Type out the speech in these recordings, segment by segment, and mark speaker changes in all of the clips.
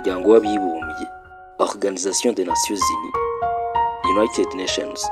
Speaker 1: umuryango w'abibumbye, Organisation des Nations Unies, United Nations.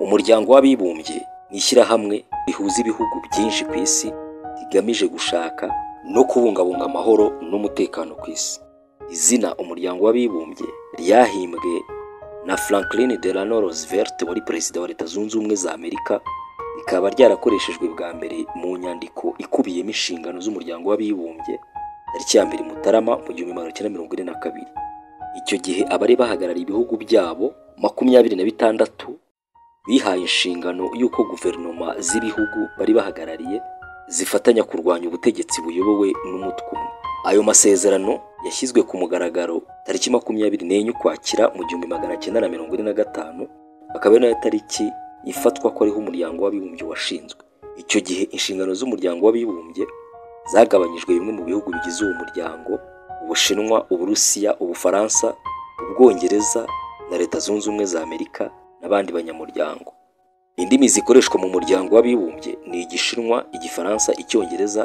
Speaker 1: Umuryango w'abibumbye ni ishyirahamwe rihuza ibihugu byinshi ku isi rigamije gushaka no kubungabunga amahoro n'umutekano ku isi. Izina umuryango w'abibumbye ryahimbwe na Franklin Delano Roosevelt wari perezida wa Leta Zunze Ubumwe za Amerika, rikaba ryarakoreshejwe bwa mbere mu nyandiko ikubiyemo inshingano z'umuryango w'abibumbye tariki ya 2 Mutarama mu 1942. Icyo gihe abari bahagarariye ibihugu byabo 26 bihaye inshingano y'uko guverinoma z'ibihugu bari bahagarariye zifatanya kurwanya ubutegetsi buyobowe n'umutwe umwe. Ayo masezerano yashyizwe ku mugaragaro tariki 24 Ukwakira mu 1945, akaba ari nayo tariki ifatwa ko ariho umuryango w'abibumbye washinzwe. Icyo gihe inshingano z'umuryango w'abibumbye zagabanyijwe bimwe mu bihugu bigize uwo muryango: Ubushinwa, Uburusiya, Ubufaransa, Ubwongereza na Leta Zunze Ubumwe za Amerika n'abandi banyamuryango. Indimi zikoreshwa mu muryango w'abibumbye ni Igishinwa, Igifaransa, Icyongereza,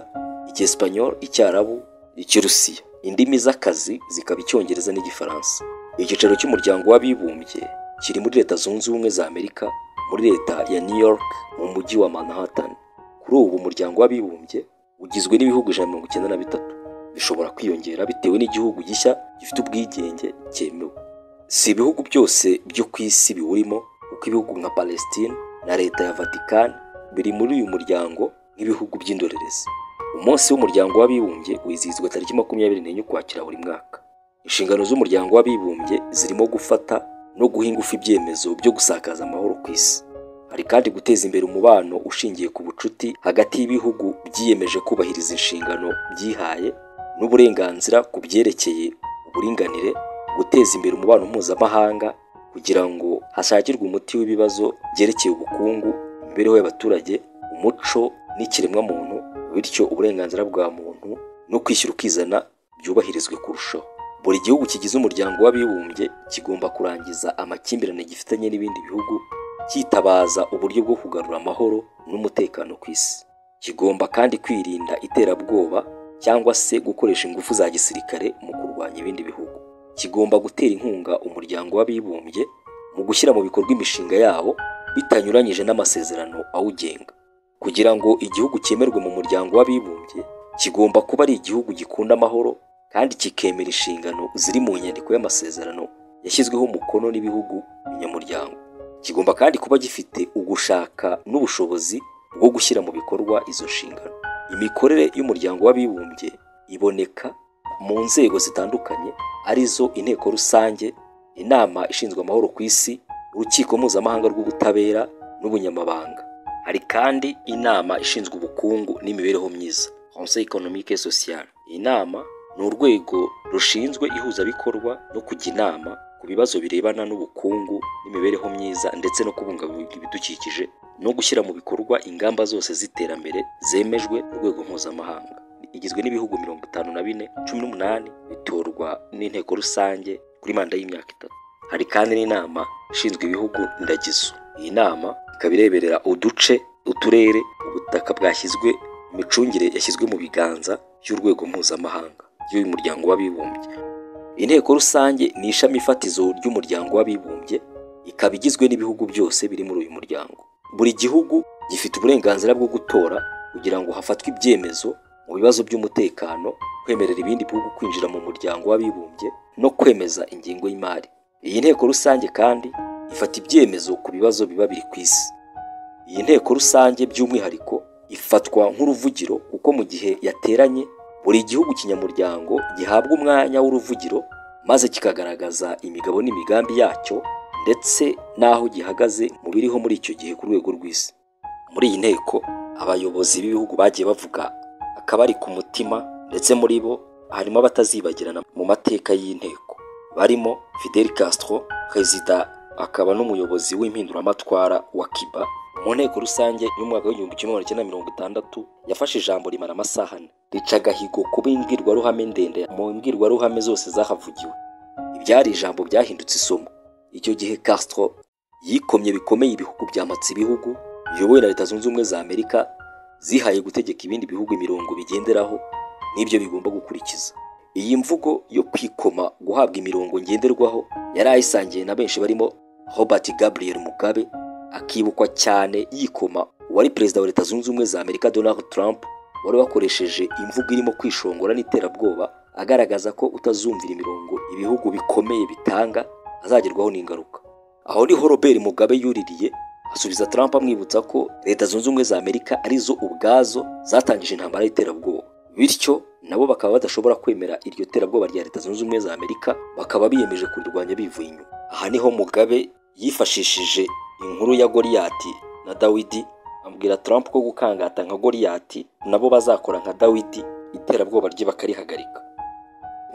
Speaker 1: Icyesipanyol, Icyarabu, Ikirusiya. Indimi z'akazi zikaba Icyongereza n'Igifaransa. Icyicaro cy'umuryango w'abibumbye kiri muri Leta Zunze Ubumwe za Amerika, muri leta ya New York mu mujyi wa Manhattan. Kuri ubu umuryango w'abibumbye ugizwe n'ibihugu 193, bishobora kwiyongera bitewe n'igihugu gishya gifite ubwigenge cyemewe. Si ibihugu byose byo ku isi biwurimo, kuko ibihugu nka Palestine na leta ya Vatican biri muri uyu muryango nk'ibihugu by'indorerezi. Umunsi w'umuryango w'abibumbye wizihizwa tariki 24 Ukwakira buri mwaka. Inshingano z'umuryango w'abibumbye zirimo gufata no guha ingufu ibyemezo byo gusakaza amahoro ku isi. Hari kandi guteza imbere umubano ushingiye ku bucuti hagati y'ibihugu byiyemeje kubahiriza inshingano byihaye n'uburenganzira ku byerekeye uburinganire, guteza imbere umubano mpuzamahanga kugira ngo hashakirwe umuti w'ibibazo byerekeye ubukungu, imibereho y'abaturage, umuco n'ikiremwamuntu, bityo uburenganzira bwa muntu no kwishyira ukizana byubahirizwe kurushaho. Buri gihugu kigize umuryango w'abibumbye kigomba kurangiza amakimbirane gifitanye n'ibindi bihugu, cyitabaza uburyo bwo kugarura amahoro n'umutekano ku isi. Kigomba kandi kwirinda iterabwoba cyangwa se gukoresha ingufu za gisirikare mu kurwanya ibindi bihugu. Kigomba gutera inkunga umuryango w'abibumbye mu gushyira mu bikorwa imishinga yawo bitanyuranyije n'amasezerano awugenga. Kugira ngo igihugu cyemerwe mu muryango w'abibumbye, kigomba kuba ari igihugu gikunda amahoro kandi kikemera inshingano ziri mu nyandiko y'amasezerano yashyizweho umukono n'ibihugu binyamuryango. Kigomba kandi kuba gifite ugushaka n'ubushobozi bwo gushyira mu bikorwa izo nshingano. Imikorere y'umuryango w'abibumbye iboneka mu nzego zitandukanye, arizo inteko rusange, inama ishinzwe amahoro ku isi, urukiko mpuzamahanga rw'ubutabera n'ubunyamabanga. Hari kandi inama ishinzwe ubukungu n'imibereho myiza, Conseil économique et social. Iyi nama ni urwego rushinzwe ihuzabikorwa no kujya inama ku bibazo birebana n'ubukungu n'imibereho myiza ndetse no kubungabunga ibidukikije no gushyira mu bikorwa ingamba zose z'iterambere zemejwe ku rwego mpuzamahanga. Igizwe n'ibihugu 54, 18 bitorwa n'inteko rusange kuri manda y'imyaka 3. Hari kandi n'inama ishinzwe ibihugu ndagizo. Iyi nama ikaba ireberera uduce, uturere, ubutaka bwashyizwe, imicungire yashyizwe mu biganza by'urwego mpuzamahanga y'uyu muryango w'abibumbye. Inteko rusange ni ishami fatizo ry'umuryango w'abibumbye, ikaba igizwe n'ibihugu byose biri muri uyu muryango. Buri gihugu gifite uburenganzira bwo gutora kugira ngo hafatwe ibyemezo mu bibazo by'umutekano, kwemerera ibindi bihugu kwinjira mu muryango w'abibumbye no kwemeza ingingo y'imari. Iyi nteko rusange kandi ifata ibyemezo ku bibazo biba biri ku isi. Iyi nteko rusange by'umwihariko ifatwa nk'uruvugiro kuko mu gihe yateranye buri gihugu kinyamuryango gihabwa umwanya w'uruvugiro maze kikagaragaza imigabo n'imigambi yacyo ndetse n'aho gihagaze mu biriho muri icyo gihe ku rwego rw'isi. Muri iyi nteko abayobozi b'ibihugu bagiye bavuga akabari ku mutima, ndetse muri bo harimo abatazibagirana mu mateka y'inteko, barimo Fidel Castro, perezida akaba n'umuyobozi w'impinduramatwara wa Cuba. Mu nteko rusange y'umwaka w'1960 yafashe ijambo rimara amasaha 4, rica agahigo kuba imbwirwaruhame ndende mu mbwirwaruhame zose zahavugiwe. Ibyari ijambo byahindutse isomo. Icyo gihe Castro yikomye bikomeye ibihugu byamatse ibihugu biyobowe na Leta Zunze Ubumwe za Amerika zihaye gutegeka ibindi bihugu imirongo bigenderaho n'ibyo bigomba gukurikiza. Iyi mvugo yo kwikoma guhabwa imirongo ngenderwaho yari ayisangiye na benshi barimo Robert Gabriel Mugabe, akibukwa cyane yikoma uwari perezida wa Leta Zunze Ubumwe za Amerika Donald Trump, wari wakoresheje imvugo irimo kwishongora n'iterabwoba, agaragaza ko utazumvira imirongo ibihugu bikomeye bitanga azagerwaho n'ingaruka. Aho niho Robert Mugabe yuririye asubiza Trump amwibutsa ko Leta Zunze Ubumwe za Amerika arizo ubwazo zatangije intambara y'iterabwoba, bityo nabo bakaba badashobora kwemera iryo terabwoba rya Leta Zunze Ubumwe za Amerika, bakaba biyemeje kurirwanya bivuye inyuma. Aha niho Mugabe yifashishije inkuru ya Goliyati na Dawidi, ambwira Trump ko gukangata nka Goliyati nabo bazakora nka Dawidi, iterabwoba rye bakarihagarika.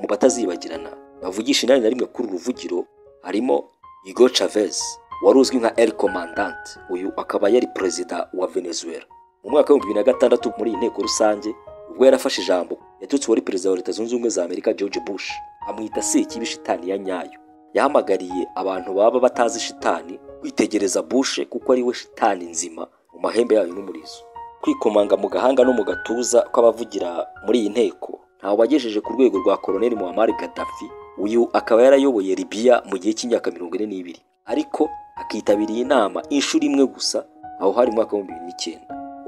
Speaker 1: Mu batazibagirana bavugisha inani na rimwe kuri uruvugiro harimo Hugo Chavez, wari uzwi nka El Comandante. Uyu akaba yari perezida wa Venezuela. Mu mwaka wa 2006 muri iyi nteko rusange, ubwo yarafashe ijambo, yatutse wari perezida wa Leta Zunze Ubumwe za Amerika George Bush, amwita sekibi shitani ya nyayo. Yahamagariye abantu baba batazi shitani kwitegereza Bush kuko ari we shitani nzima mu mahembe yayo n'umurizo. Kwikomanga mu gahanga no mu gatuza kw'abavugira muri iyi nteko ntawe wagejeje ku rwego rwa Colonel Muammar Gaddafi. Uyu akaba yarayoboye Libya mu gihe cy'imyaka 42, ariko akitabiriye inama inshuro imwe gusa, aho hari mu mwaka wa 2009.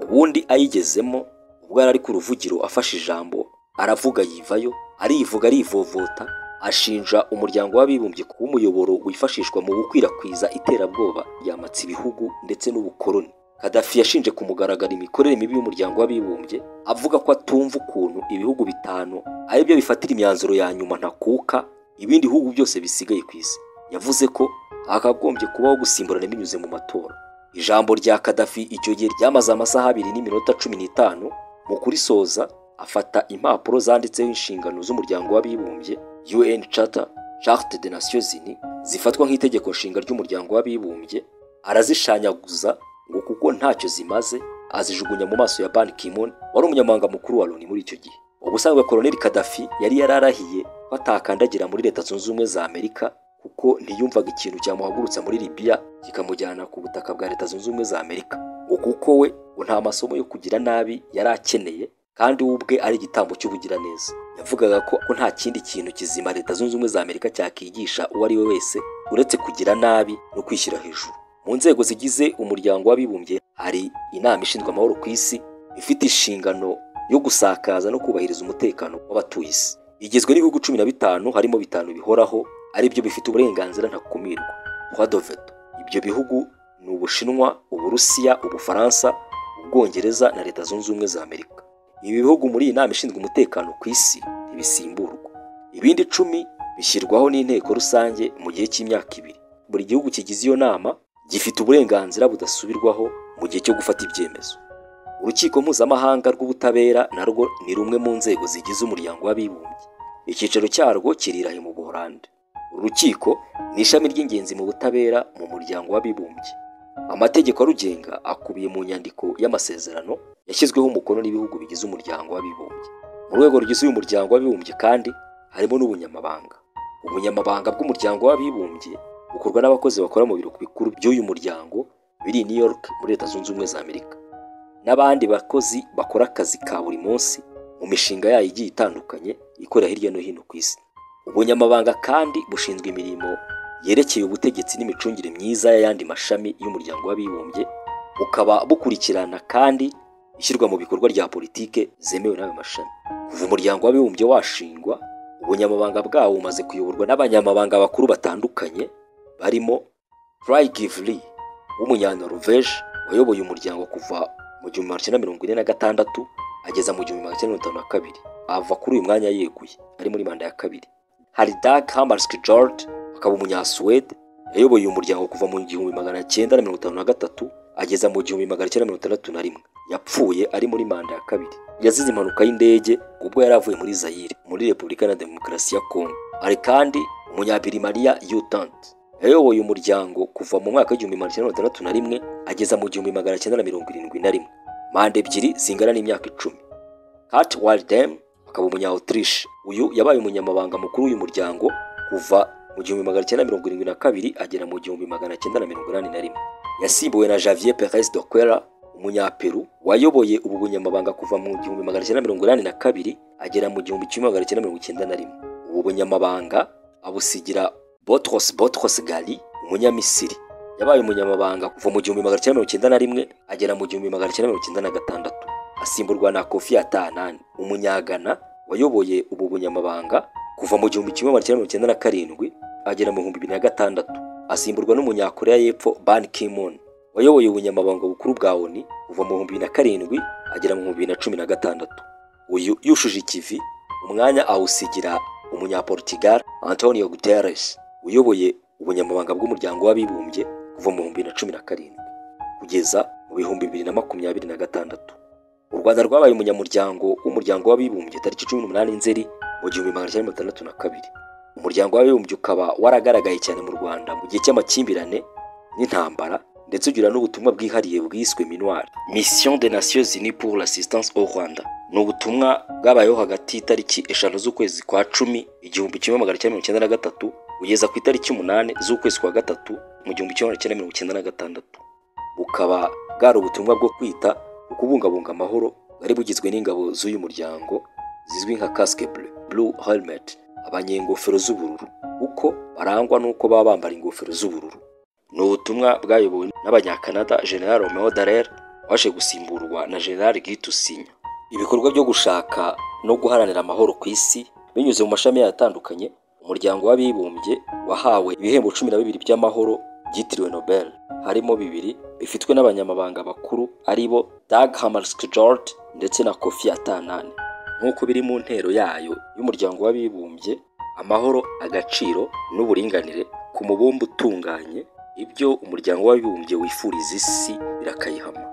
Speaker 1: Ubundi ayigezemo ubwo yari ku ruvugiro afashe ijambo, aravuga yivayo, arivuga arivovota, ashinja umuryango w'abibumbye kuba umuyoboro wifashishwa mu gukwirakwiza iterabwoba ryamatse ibihugu ndetse n'ubukoloni. Gaddafi yashinje ku mugaragaro imikorere mibi y'umuryango w'abibumbye, avuga ko atumva ukuntu ibihugu bitanu ari byo bifatira imyanzuro ya nyuma ntakuka ibindi bihugu byose bisigaye ku isi. Yavuze ko hakagombye kubaho gusimburana binyuze mu matora. Ijambo rya Gaddafi icyo gihe ryamaze amasaha 2 n'iminota 15. Mu kurisoza afata impapuro zanditseho inshingano z'umuryango w'abibumbye UN Charter, Charte des Nations Unies, zifatwa nk'itegeko nshinga ry'umuryango w'abibumbye, arazishanyaguza ngo kuko ntacyo zimaze, azijugunya mu maso ya Ban Ki-moon, wari umunyamabanga mukuru wa Loni muri icyo gihe. Ubusanzwe Colonel Gaddafi yari yararahiye ko atakandagira muri Leta Zunze Ubumwe za Amerika, kuko ntiyumvaga ikintu cyamuhagurutsa muri Libya kikamujyana ku butaka bwa Leta Zunze Ubumwe za Amerika, ngo kuko we nta masomo yo kugira nabi yari akeneye, kandi ubwe ari igitambo cy'ubugira neza. Yavugaga ko nta kindi kintu kizima Leta Zunze Ubumwe za Amerika cyakigisha uwo ari we wese uretse kugira nabi no kwishyira hejuru. Mu nzego zigize umuryango w'abibumbye hari inama ishinzwe amahoro ku isi, ifite inshingano yo gusakaza no kubahiriza umutekano w'abatuye isi. Igizwe n'ibihugu 15, harimo 5 bihoraho ari byo bifite uburenganzira ntakumirwa, droit de veto. Ibyo bihugu ni Ubushinwa, Uburusiya, Ubufaransa, Ubwongereza na Leta Zunze Ubumwe za Amerika. Ibi bihugu muri iyi nama ishinzwe umutekano ku isi ntibisimburwa. Ibindi 10 bishyirwaho n'inteko rusange mu gihe cy'imyaka 2. Buri gihugu kigize iyo nama gifite uburenganzira budasubirwaho mu gihe cyo gufata ibyemezo. Urukiko mpuzamahanga rw'ubutabera narwo ni rumwe mu nzego zigize umuryango w'abibumbye. Icyicaro cyarwo kirirahe mu Buholandi. Urukiko ni ishami ry'ingenzi mu butabera mu muryango w'abibumbye. Amategeko arugenga akubiye mu nyandiko y'amasezerano yashyizweho umukono n'ibihugu bigize umuryango w'abibumbye. Mu rwego rugize uyu muryango w'abibumbye kandi harimo n'ubunyamabanga. Ubunyamabanga bw'umuryango w'abibumbye bukorwa n'abakozi bakora mu biro bikuru by'uyu muryango biri New York muri Leta Zunze Ubumwe za Amerika, n'abandi bakozi bakora akazi ka buri munsi mu mishinga yayo igiye itandukanye ikorera hirya no hino ku isi. Ubunyamabanga kandi bushinzwe imirimo yerekeye ubutegetsi n'imicungire myiza y'ayandi mashami y'umuryango w'abibumbye, bukaba bukurikirana kandi ishyirwa mu bikorwa rya politike zemewe n'ayo mashami. Kuva umuryango w'abibumbye washingwa, ubunyamabanga bwawo bumaze kuyoborwa n'abanyamabanga bakuru batandukanye, barimo Frygivli w'umunya-Norvège wayoboye umuryango kuva mu 1946 ageza mu 1952. Ava kuri uyu mwanya yeguye ari muri manda ya kabiri. Hari Dag Hammarskjöld akaba umunya-Suwede yayoboye umuryango kuva mu 1953 ageza mu 1961. Yapfuye ari muri manda ya kabiri. Yazize impanuka y'indege ubwo yari avuye muri Zaire muri Repubulika ya Demokarasi ya Kongo. Hari kandi umunya-Birmania Yutant yayoboye umuryango kuva mu mwaka w'1961 ageza mu 1971. Manda ebyiri zingana n'imyaka 10. Kurt Waldheim akaba umunya-Autriche. Uyu yabaye umunyamabanga mukuru w'uyu muryango kuva mu 1972 agera mu 1981. Yasimbuwe na Javier Pérez de Cuellar Umunyaperu wayoboye ubu bunyamabanga kuva mu 1982 agera mu 1991. Ubu bunyamabanga abusigira Boutros Ghali, umunyamisiri. Yabaye umunyamabanga kuva mu 1991 agera mu 1996. Asimburwa na Kofi Annan, umunyagana wayoboye ubu bunyamabanga kuva mu 1997 agera mu 2006. Asimburwa n'umunyakoreya y'Epfo Ban Ki-moon wayoboye ubunyamabanga bukuru bwa ONU kuva mu 2007 agera mu 2016. Uyu yushuje ikivi umwanya awusigira umunyaportugal Antonio Guterres uyoboye ubunyamabanga bw'umuryango w'abibumbye kuva mu 2017 kugeza mu 2026. U Rwanda rwabaye umunyamuryango w'umuryango w'abibumbye tariki 18 Nzeri mu 1962. Umuryango w'abibumbye ukaba waragaragaye cyane mu Rwanda mu gihe cy'amakimbirane n'intambara, ndetse ugira n'ubutumwa bwihariye bwiswe MINUAR, Mission des Nations Unies pour l'assistance au Rwanda. Ni ubutumwa bwabayeho hagati y'itariki 5 z'ukwezi kwa 10 1993 kugeza ku itariki 8 z'ukwezi kwa 3 mu 1996. Bukaba bwari ubutumwa bwo kwita ku kubungabunga amahoro bwari bugizwe n'ingabo z'uyu muryango zizwi nka Casque Bleu Helmet, abanyengofero z'ubururu, uko barangwa n'uko baba bambara ingofero z'ubururu. Ni ubutumwa bwayobowe n'abanyakanada General Romeo Dallaire waje gusimburwa na General Guy Toussaint. Ibikorwa byo gushaka no guharanira amahoro ku isi binyuze mu mashami atandukanye, umuryango w'abibumbye wahawe ibihembo 12 by'amahoro byitiriwe Nobel, harimo 2 bifitwe n'abanyamabanga bakuru aribo Dag Hammarskjöld ndetse na Kofi Annan. Nk'uko biri mu ntero yayo y'umuryango w'abibumbye, amahoro, agaciro n'uburinganire ku mubumbe utunganye, ibyo umuryango w'abibumbye wifuriza isi birakayihama.